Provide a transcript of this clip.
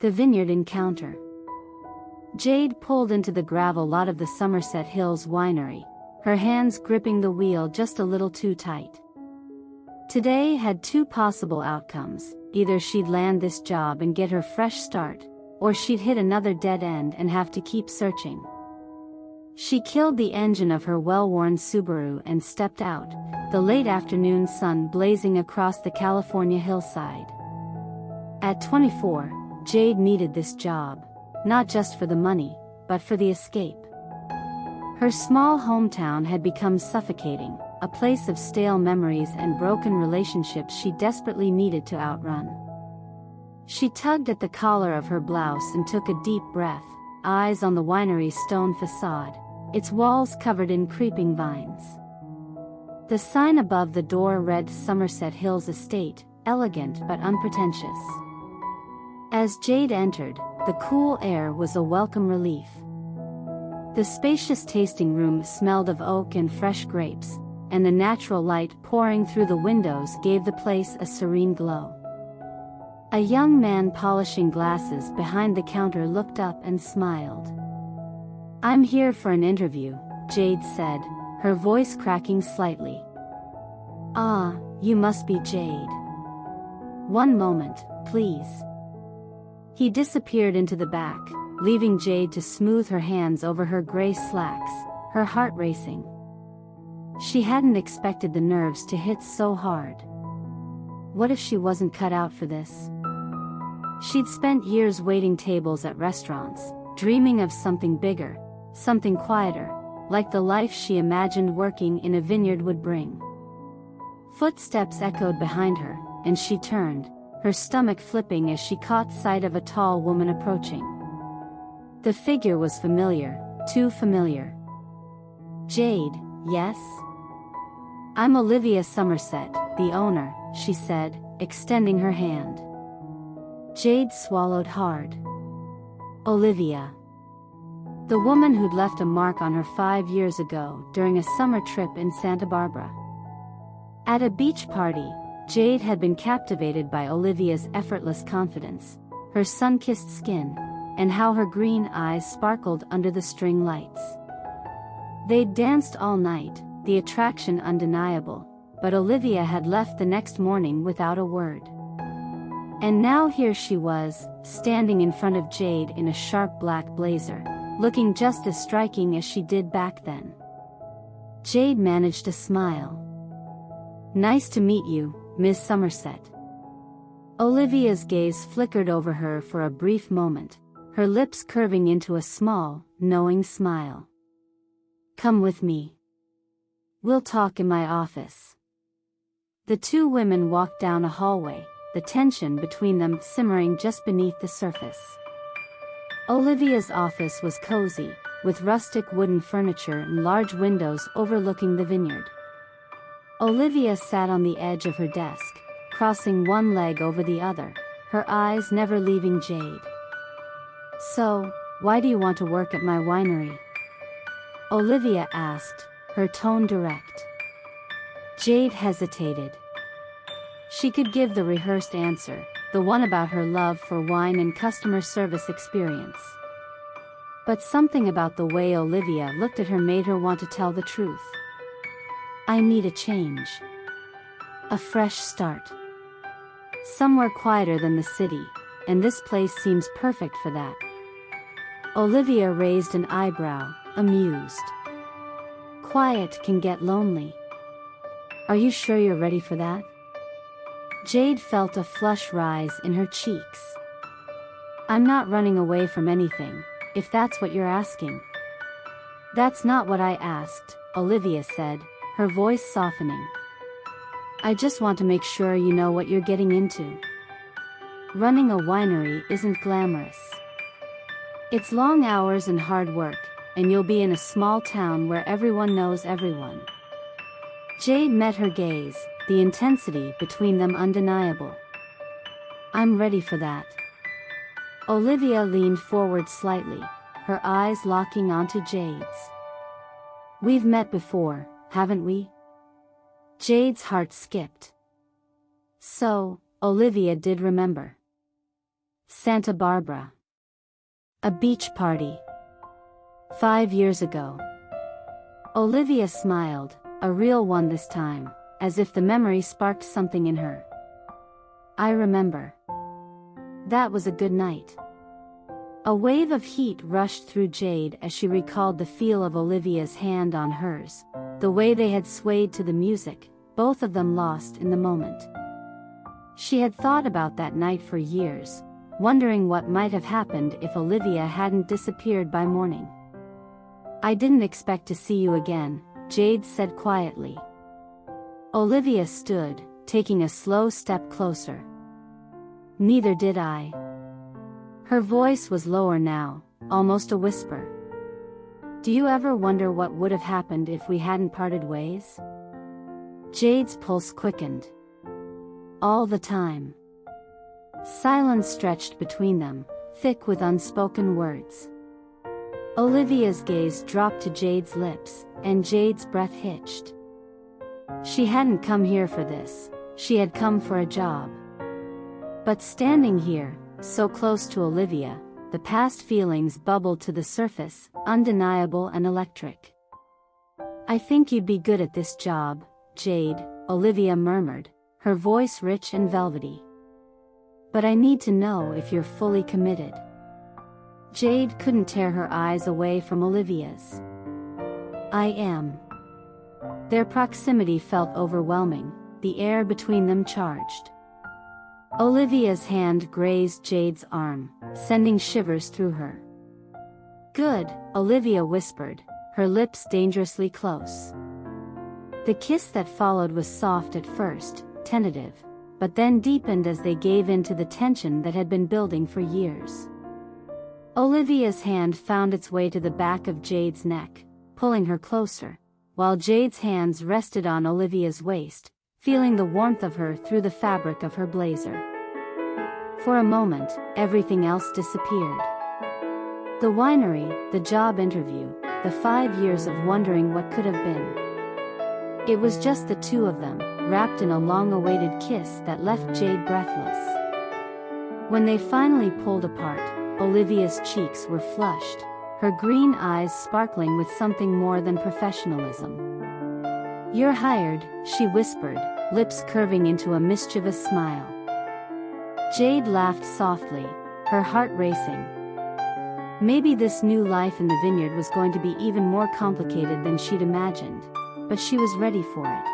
The Vineyard encounter. Jade pulled into the gravel lot of the Somerset Hills winery, her hands gripping the wheel just a little too tight. Today had two possible outcomes: either she'd land this job and get her fresh start, or she'd hit another dead end and have to keep searching. She killed the engine of her well-worn Subaru and stepped out, the late afternoon sun blazing across the California hillside. At 24, Jade needed this job, not just for the money, but for the escape. Her small hometown had become suffocating, a place of stale memories and broken relationships she desperately needed to outrun. She tugged at the collar of her blouse and took a deep breath, eyes on the winery's stone facade, its walls covered in creeping vines. The sign above the door read Somerset Hills Estate, elegant but unpretentious. As Jade entered, the cool air was a welcome relief. The spacious tasting room smelled of oak and fresh grapes, and the natural light pouring through the windows gave the place a serene glow. A young man polishing glasses behind the counter looked up and smiled. "I'm here for an interview," Jade said, her voice cracking slightly. "Ah, you must be Jade. One moment, please." He disappeared into the back, leaving Jade to smooth her hands over her gray slacks, her heart racing. She hadn't expected the nerves to hit so hard. What if she wasn't cut out for this? She'd spent years waiting tables at restaurants, dreaming of something bigger, something quieter, like the life she imagined working in a vineyard would bring. Footsteps echoed behind her, and she turned, her stomach flipping as she caught sight of a tall woman approaching. The figure was familiar, too familiar. "Jade, yes?" "I'm Olivia Somerset, the owner," she said, extending her hand. Jade swallowed hard. Olivia. The woman who'd left a mark on her 5 years ago during a summer trip in Santa Barbara. At a beach party, Jade had been captivated by Olivia's effortless confidence, her sun-kissed skin, and how her green eyes sparkled under the string lights. They'd danced all night, the attraction undeniable, but Olivia had left the next morning without a word. And now here she was, standing in front of Jade in a sharp black blazer, looking just as striking as she did back then. Jade managed a smile. "Nice to meet you, Miss Somerset." Olivia's gaze flickered over her for a brief moment, her lips curving into a small, knowing smile. "Come with me. We'll talk in my office." The two women walked down a hallway, the tension between them simmering just beneath the surface. Olivia's office was cozy, with rustic wooden furniture and large windows overlooking the vineyard. Olivia sat on the edge of her desk, crossing one leg over the other, her eyes never leaving Jade. "So, why do you want to work at my winery?" Olivia asked, her tone direct. Jade hesitated. She could give the rehearsed answer, the one about her love for wine and customer service experience. But something about the way Olivia looked at her made her want to tell the truth. "I need a change. A fresh start. Somewhere quieter than the city, and this place seems perfect for that." Olivia raised an eyebrow, amused. "Quiet can get lonely. Are you sure you're ready for that?" Jade felt a flush rise in her cheeks. "I'm not running away from anything, if that's what you're asking." "That's not what I asked," Olivia said, her voice softening. "I just want to make sure you know what you're getting into. Running a winery isn't glamorous. It's long hours and hard work, and you'll be in a small town where everyone knows everyone." Jade met her gaze, the intensity between them undeniable. "I'm ready for that." Olivia leaned forward slightly, her eyes locking onto Jade's. "We've met before, haven't we?" Jade's heart skipped. So, Olivia did remember. Santa Barbara. A beach party. 5 years ago. Olivia smiled, a real one this time, as if the memory sparked something in her. I remember. That was a good night. A wave of heat rushed through Jade as she recalled the feel of Olivia's hand on hers, the way they had swayed to the music, both of them lost in the moment. She had thought about that night for years, wondering what might have happened if Olivia hadn't disappeared by morning. I didn't expect to see you again, Jade said quietly. Olivia stood, taking a slow step closer. Neither did I. Her voice was lower now, almost a whisper. Do you ever wonder what would have happened if we hadn't parted ways? Jade's pulse quickened. All the time. Silence stretched between them, thick with unspoken words. Olivia's gaze dropped to Jade's lips, and Jade's breath hitched. She hadn't come here for this, she had come for a job. But standing here, so close to Olivia, the past feelings bubbled to the surface, undeniable and electric. I think you'd be good at this job, Jade, Olivia murmured, her voice rich and velvety. But I need to know if you're fully committed. Jade couldn't tear her eyes away from Olivia's. I am. Their proximity felt overwhelming, the air between them charged. Olivia's hand grazed Jade's arm, sending shivers through her. Good, Olivia whispered, her lips dangerously close. The kiss that followed was soft at first, tentative, but then deepened as they gave in to the tension that had been building for years. Olivia's hand found its way to the back of Jade's neck, pulling her closer, while Jade's hands rested on Olivia's waist, feeling the warmth of her through the fabric of her blazer. For a moment, everything else disappeared. The winery, the job interview, the 5 years of wondering what could have been. It was just the two of them, wrapped in a long-awaited kiss that left Jade breathless. When they finally pulled apart, Olivia's cheeks were flushed, her green eyes sparkling with something more than professionalism. You're hired, she whispered, lips curving into a mischievous smile. Jade laughed softly, her heart racing. Maybe this new life in the vineyard was going to be even more complicated than she'd imagined, but she was ready for it.